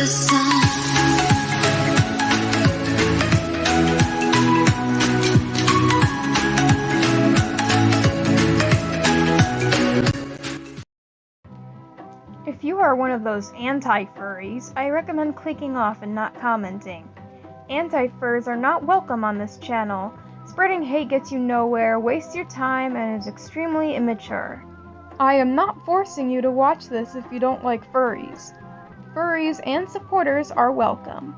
the sun. If you are one of those anti-furries, I recommend clicking off and not commenting. Anti-furs are not welcome on this channel. Spreading hate gets you nowhere, wastes your time, and is extremely immature. I am not forcing you to watch this if you don't like furries. Furries and supporters are welcome.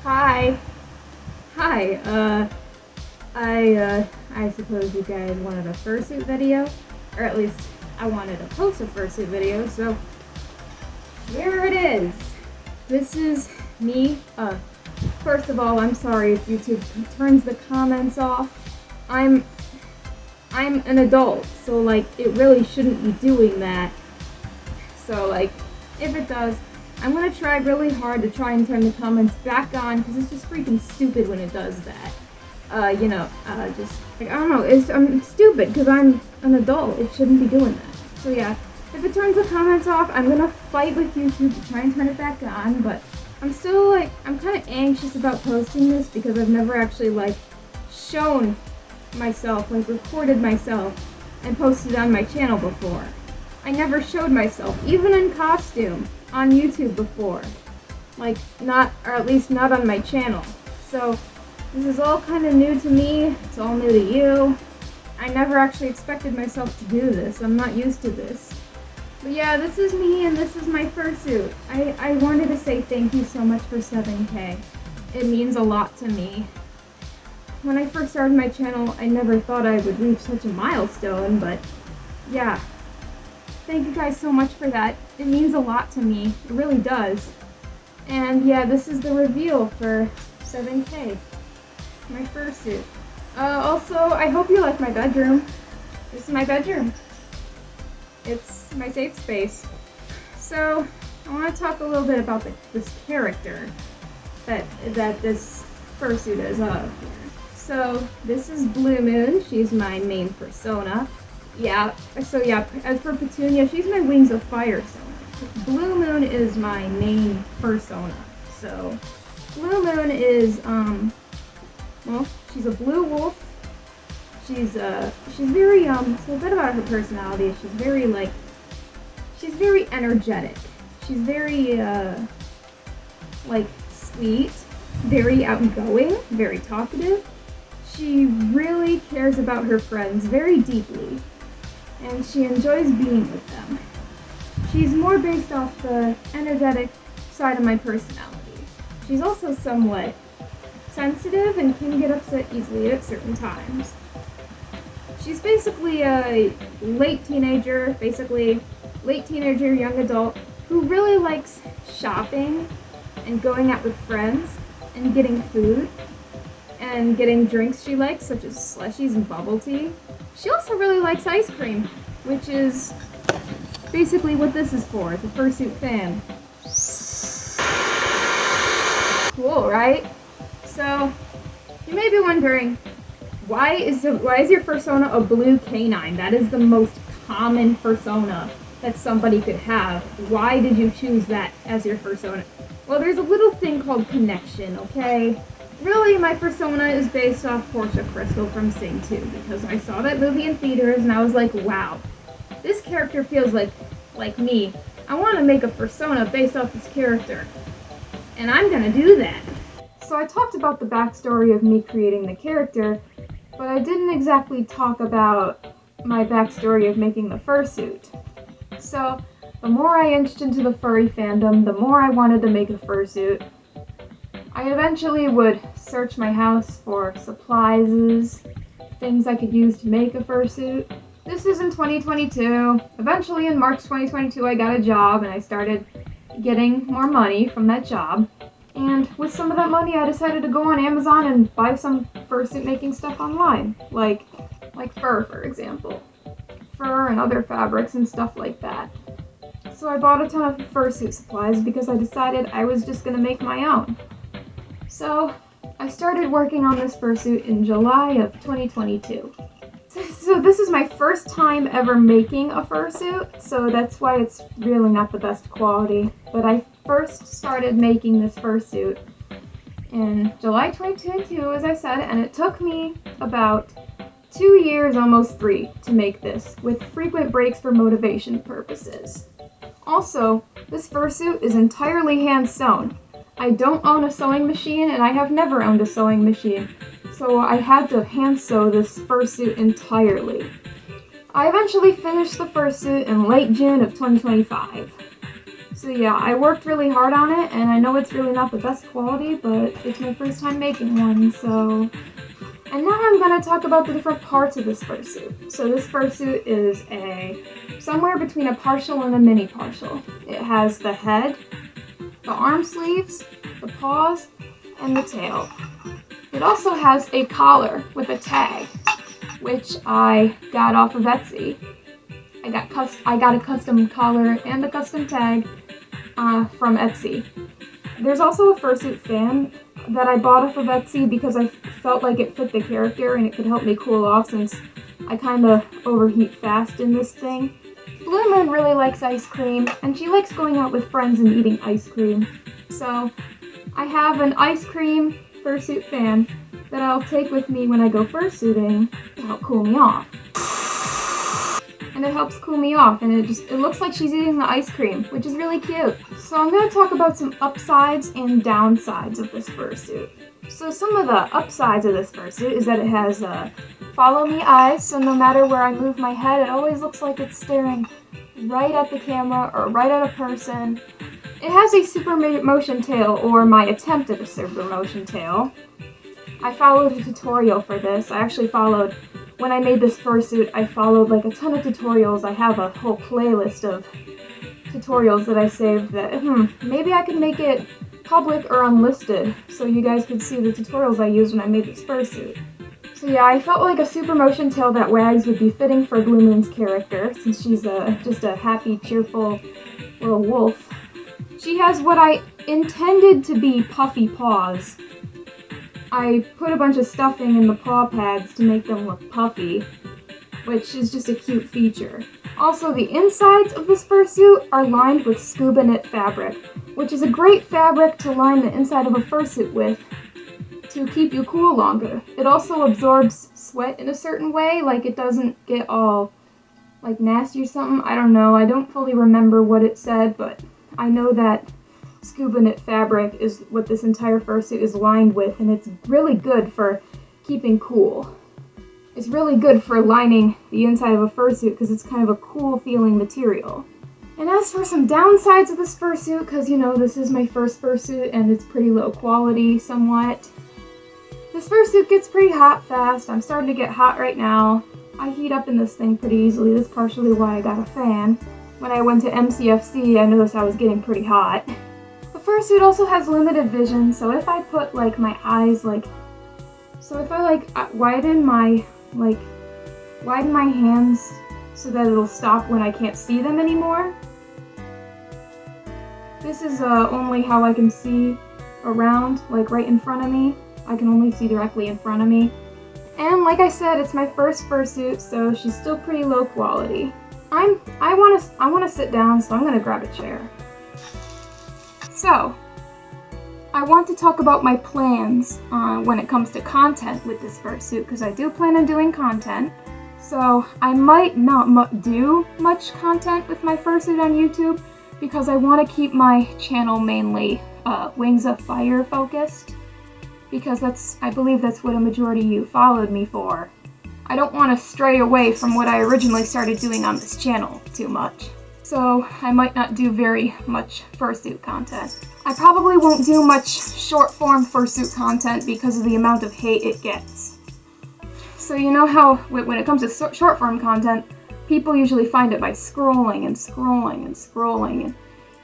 Hi, I suppose you guys wanted a fursuit video, or at least I wanted to post a fursuit video, so here it is. This is me. First of all, I'm sorry if YouTube turns the comments off. I'm an adult, so like, it really shouldn't be doing that. So like, if it does, I'm gonna try really hard to try and turn the comments back on, because it's just freaking stupid when it does that. Just, like, I don't know, I'm stupid, because I'm an adult, it shouldn't be doing that. So yeah, if it turns the comments off, I'm gonna fight with YouTube to try and turn it back on, but I'm still, like, I'm kind of anxious about posting this, because I've never actually, like, shown myself, like, recorded myself, and posted on my channel before. I never showed myself, even in costume, on YouTube before. Like, not, or at least not on my channel. So, this is all kind of new to me, it's all new to you. I never actually expected myself to do this, I'm not used to this. But yeah, this is me and this is my fursuit. I wanted to say thank you so much for 7K. It means a lot to me. When I first started my channel, I never thought I would reach such a milestone, but yeah. Thank you guys so much for that. It means a lot to me. It really does. And yeah, this is the reveal for 7K. My fursuit. Also, I hope you like my bedroom. This is my bedroom. It's my safe space. So, I want to talk a little bit about this character that this fursuit is of. So, this is Blue Moon. She's my main persona. Yeah, so yeah, as for Petunia, she's my Wings of Fire persona. Blue Moon is my main persona. So, Blue Moon is, well, she's a blue wolf. She's very, so a bit about her personality is she's very energetic. She's very, like, sweet, very outgoing, very talkative. She really cares about her friends very deeply. And she enjoys being with them. She's more based off the energetic side of my personality. She's also somewhat sensitive and can get upset easily at certain times. She's basically a late teenager, young adult, who really likes shopping and going out with friends and getting food and getting drinks she likes, such as slushies and bubble tea. She also really likes ice cream, which is basically what this is for, the fursuit fan. Cool, right? So, you may be wondering, why is your persona a blue canine? That is the most common persona that somebody could have. Why did you choose that as your persona? Well, there's a little thing called connection, okay? Really, my persona is based off Portia Crystal from Sing 2, because I saw that movie in theaters and I was like, wow, this character feels like me. I want to make a persona based off this character, and I'm gonna do that. So I talked about the backstory of me creating the character, but I didn't exactly talk about my backstory of making the fursuit. So, the more I inched into the furry fandom, the more I wanted to make a fursuit. I eventually would search my house for supplies, things I could use to make a fursuit. This is in 2022. Eventually in March 2022 I got a job and I started getting more money from that job. And with some of that money I decided to go on Amazon and buy some fursuit making stuff online. Like fur, for example. Fur and other fabrics and stuff like that. So I bought a ton of fursuit supplies because I decided I was just gonna make my own. So I started working on this fursuit in July of 2022. So this is my first time ever making a fursuit, so that's why it's really not the best quality. But I first started making this fursuit in July 2022, as I said, and it took me about 2 years, almost 3, to make this, with frequent breaks for motivation purposes. Also, this fursuit is entirely hand-sewn. I don't own a sewing machine, and I have never owned a sewing machine, so I had to hand-sew this fursuit entirely. I eventually finished the fursuit in late June of 2025. So yeah, I worked really hard on it, and I know it's really not the best quality, but it's my first time making one, so... And now I'm going to talk about the different parts of this fursuit. So this fursuit is somewhere between a partial and a mini partial. It has the head, the arm sleeves, the paws, and the tail. It also has a collar with a tag, which I got off of Etsy. I got a custom collar and a custom tag from Etsy. There's also a fursuit fan that I bought off of Etsy because I felt like it fit the character and it could help me cool off since I kind of overheat fast in this thing. Blue Moon really likes ice cream, and she likes going out with friends and eating ice cream. So I have an ice cream fursuit fan that I'll take with me when I go fursuiting to help cool me off. And it helps cool me off, and it looks like she's eating the ice cream, which is really cute. So I'm going to talk about some upsides and downsides of this fursuit. So some of the upsides of this fursuit is that it has follow me eyes, so no matter where I move my head, it always looks like it's staring right at the camera or right at a person. It has a super motion tail, or my attempt at a super motion tail. I followed a tutorial for this. When I made this fursuit, I followed like a ton of tutorials. I have a whole playlist of tutorials that I saved that, maybe I could make it public or unlisted so you guys could see the tutorials I used when I made this fursuit. So yeah, I felt like a super motion tail that wags would be fitting for Blue Moon's character, since she's just a happy, cheerful little wolf. She has what I intended to be puffy paws. I put a bunch of stuffing in the paw pads to make them look puffy, which is just a cute feature. Also, the insides of this fursuit are lined with scuba knit fabric, which is a great fabric to line the inside of a fursuit with to keep you cool longer. It also absorbs sweat in a certain way, like it doesn't get all like nasty or something. I don't know, I don't fully remember what it said, but I know that scuba knit fabric is what this entire fursuit is lined with, and it's really good for keeping cool. It's really good for lining the inside of a fursuit because it's kind of a cool feeling material. And as for some downsides of this fursuit, because you know this is my first fursuit and it's pretty low quality somewhat, this fursuit gets pretty hot fast. I'm starting to get hot right now. I heat up in this thing pretty easily. That's partially why I got a fan. When I went to MCFC, I noticed I was getting pretty hot. The fursuit also has limited vision, so if I put like my eyes if I widen my hands so that it'll stop when I can't see them anymore. This is only how I can see around, like right in front of me. I can only see directly in front of me. And like I said, it's my first fursuit, so she's still pretty low quality. I want to sit down, so I'm gonna grab a chair. So, I want to talk about my plans when it comes to content with this fursuit, because I do plan on doing content. So I might not do much content with my fursuit on YouTube, because I want to keep my channel mainly Wings of Fire focused, because I believe that's what a majority of you followed me for. I don't want to stray away from what I originally started doing on this channel too much. So I might not do very much fursuit content. I probably won't do much short-form fursuit content because of the amount of hate it gets. So you know how when it comes to short-form content, people usually find it by scrolling and scrolling and scrolling, and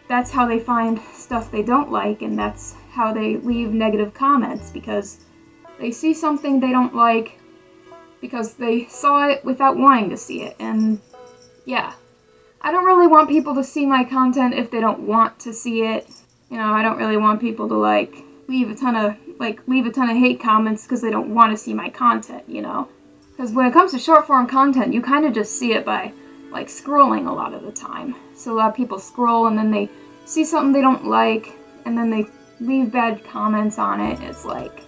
that's how they find stuff they don't like, and that's how they leave negative comments, because they see something they don't like because they saw it without wanting to see it, and yeah. I don't really want people to see my content if they don't want to see it. You know, I don't really want people to, like, leave a ton of hate comments because they don't want to see my content, you know? Because when it comes to short form content, you kind of just see it by like scrolling a lot of the time. So a lot of people scroll and then they see something they don't like and then they leave bad comments on it. It's like,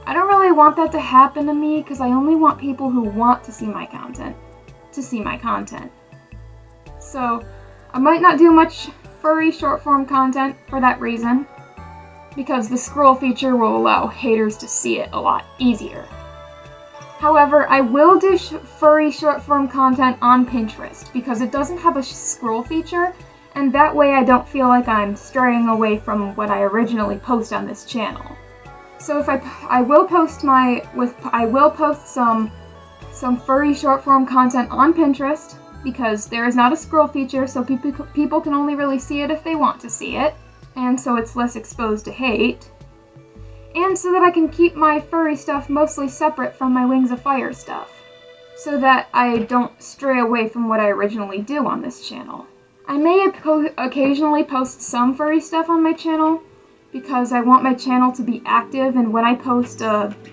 I don't really want that to happen to me because I only want people who want to see my content to see my content. So I might not do much furry short form content for that reason, because the scroll feature will allow haters to see it a lot easier. However, I will do furry short form content on Pinterest because it doesn't have a scroll feature, and that way I don't feel like I'm straying away from what I originally post on this channel. So if I will post some furry short form content on Pinterest because there is not a scroll feature, so people can only really see it if they want to see it, and so it's less exposed to hate. And so that I can keep my furry stuff mostly separate from my Wings of Fire stuff, so that I don't stray away from what I originally do on this channel. I may occasionally post some furry stuff on my channel, because I want my channel to be active, and when I post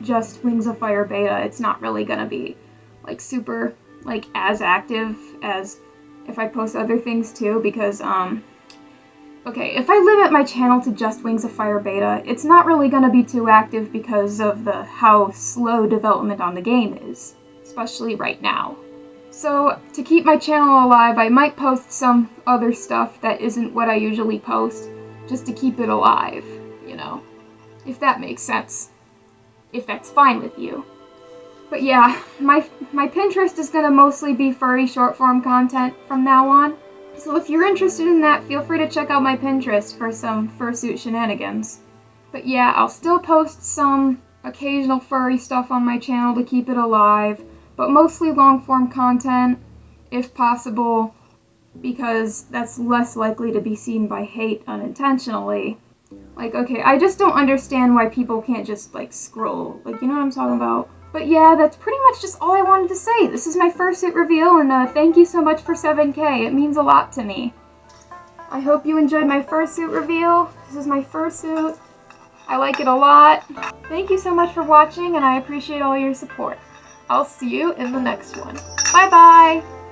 just Wings of Fire beta, it's not really gonna be like super like as active as if I post other things too, because okay, if I limit my channel to just Wings of Fire beta, it's not really gonna be too active because of how slow development on the game is, especially right now. So to keep my channel alive, I might post some other stuff that isn't what I usually post, just to keep it alive, you know, if that makes sense, if that's fine with you. But yeah, my Pinterest is gonna mostly be furry short form content from now on, so if you're interested in that, feel free to check out my Pinterest for some fursuit shenanigans. But yeah, I'll still post some occasional furry stuff on my channel to keep it alive, but mostly long form content, if possible, because that's less likely to be seen by hate unintentionally. Like, okay, I just don't understand why people can't just, like, scroll. Like, you know what I'm talking about? But yeah, that's pretty much just all I wanted to say. This is my fursuit reveal, and thank you so much for 7K. It means a lot to me. I hope you enjoyed my fursuit reveal. This is my fursuit. I like it a lot. Thank you so much for watching, and I appreciate all your support. I'll see you in the next one. Bye-bye!